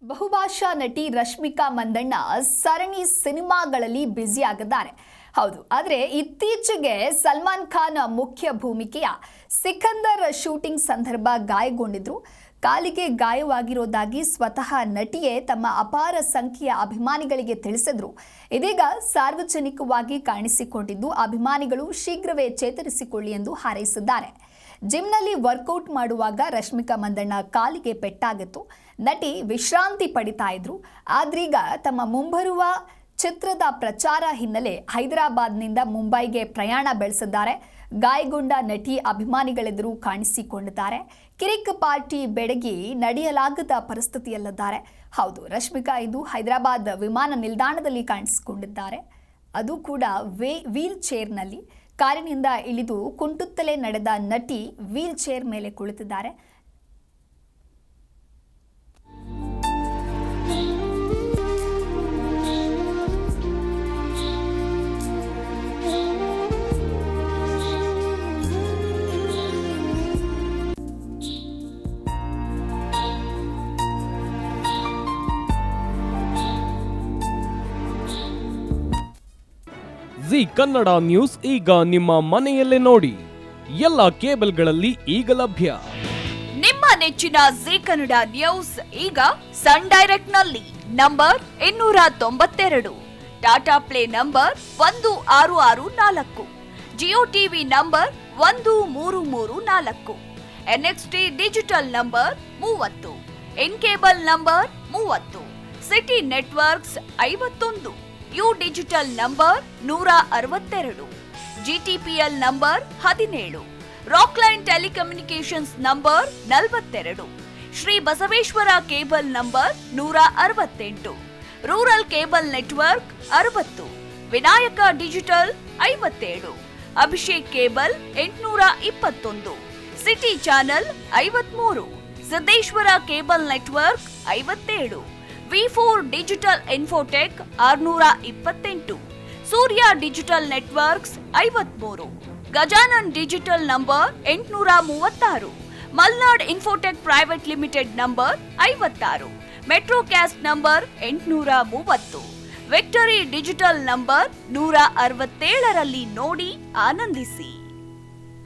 ಬಹುಭಾಷಾ ನಟಿ ರಶ್ಮಿಕಾ ಮಂದಣ್ಣ ಸರಣಿ ಸಿನಿಮಾಗಳಲ್ಲಿ ಬ್ಯುಸಿ ಆಗಿದ್ದಾರೆ. ಹೌದು, ಆದರೆ ಇತ್ತೀಚೆಗೆ ಸಲ್ಮಾನ್ ಖಾನ್ ಮುಖ್ಯ ಭೂಮಿಕೆಯ ಸಿಕಂದರ್ ಶೂಟಿಂಗ್ ಸಂದರ್ಭ ಗಾಯಗೊಂಡಿದ್ರು. ಕಾಲಿಗೆ ಗಾಯವಾಗಿರೋದಾಗಿ ಸ್ವತಃ ನಟಿಯೇ ತಮ್ಮ ಅಪಾರ ಸಂಖ್ಯೆಯ ಅಭಿಮಾನಿಗಳಿಗೆ ತಿಳಿಸಿದ್ರು. ಇದೀಗ ಸಾರ್ವಜನಿಕವಾಗಿ ಕಾಣಿಸಿಕೊಂಡಿದ್ದು ಅಭಿಮಾನಿಗಳು ಶೀಘ್ರವೇ ಚೇತರಿಸಿಕೊಳ್ಳಿ ಎಂದು ಹಾರೈಸಿದ್ದಾರೆ. ಜಿಮ್ನಲ್ಲಿ ವರ್ಕೌಟ್ ಮಾಡುವಾಗ ರಶ್ಮಿಕಾ ಮಂದಣ್ಣ ಕಾಲಿಗೆ ಪೆಟ್ಟಾಗಿತ್ತು. ನಟಿ ವಿಶ್ರಾಂತಿ ಪಡಿತಾ ಇದ್ರು. ಆದ್ರೀಗ ತಮ್ಮ ಮುಂಬರುವ ಚಿತ್ರದ ಪ್ರಚಾರ ಹಿನ್ನೆಲೆ ಹೈದರಾಬಾದ್ನಿಂದ ಮುಂಬೈಗೆ ಪ್ರಯಾಣ ಬೆಳೆಸಿದ್ದಾರೆ. ಗಾಯಗೊಂಡ ನಟಿ ಅಭಿಮಾನಿಗಳೆದುರು ಕಾಣಿಸಿಕೊಂಡಿದ್ದಾರೆ. ಕಿರಿಕ್ ಪಾರ್ಟಿ ಬೆಡಗಿ ನಡೆಯಲಾಗದ ಪರಿಸ್ಥಿತಿಯಲ್ಲಿದ್ದಾರೆ. ಹೌದು, ರಶ್ಮಿಕಾ ಇಂದು ಹೈದರಾಬಾದ್ ವಿಮಾನ ನಿಲ್ದಾಣದಲ್ಲಿ ಕಾಣಿಸಿಕೊಂಡಿದ್ದಾರೆ. ಅದು ಕೂಡ ವೀಲ್ ಚೇರ್ನಲ್ಲಿ. ಕಾರಿನಿಂದ ಇಳಿದು ಕುಂಟುತ್ತಲೇ ನಡೆದ ನಟಿ ವೀಲ್ ಚೇರ್ ಮೇಲೆ ಕುಳಿತಿದ್ದಾರೆ. ಜಿ ಕನ್ನಡ ನ್ಯೂಸ್ ಈಗ ನಿಮ್ಮ ಮನೆಯಲ್ಲೇ ನೋಡಿ. ಎಲ್ಲ ಕೇಬಲ್ಗಳಲ್ಲಿ ಈಗ ಲಭ್ಯ. ನಿಮ್ಮ ನೆಚ್ಚಿನ ಜಿ ಕನ್ನಡ ನ್ಯೂಸ್ ಈಗ ಸನ್ ಡೈರೆಕ್ಟ್ ನಲ್ಲಿ number 292, Tata play number 1664, Jio TV number 1334, NXT digital number 30, N cable number 30, city networks 51, U digital number 162, GTPL number 17, Rockline telecommunications number 42, Shri Basaveshwara cable number 168, rural cable network 60, Vinayaka digital 57, Abhishek cable 821, city channel 53, Siddeshwara cable network 57, V4 digital Infotech 628, ಸೂರ್ಯ digital networks 53, Gajanan digital number 836, Malnad infotech private limited number 56, metrocast number 830, victory digital number 167ರಲ್ಲಿ ನೋಡಿ ಆನಂದಿಸಿ.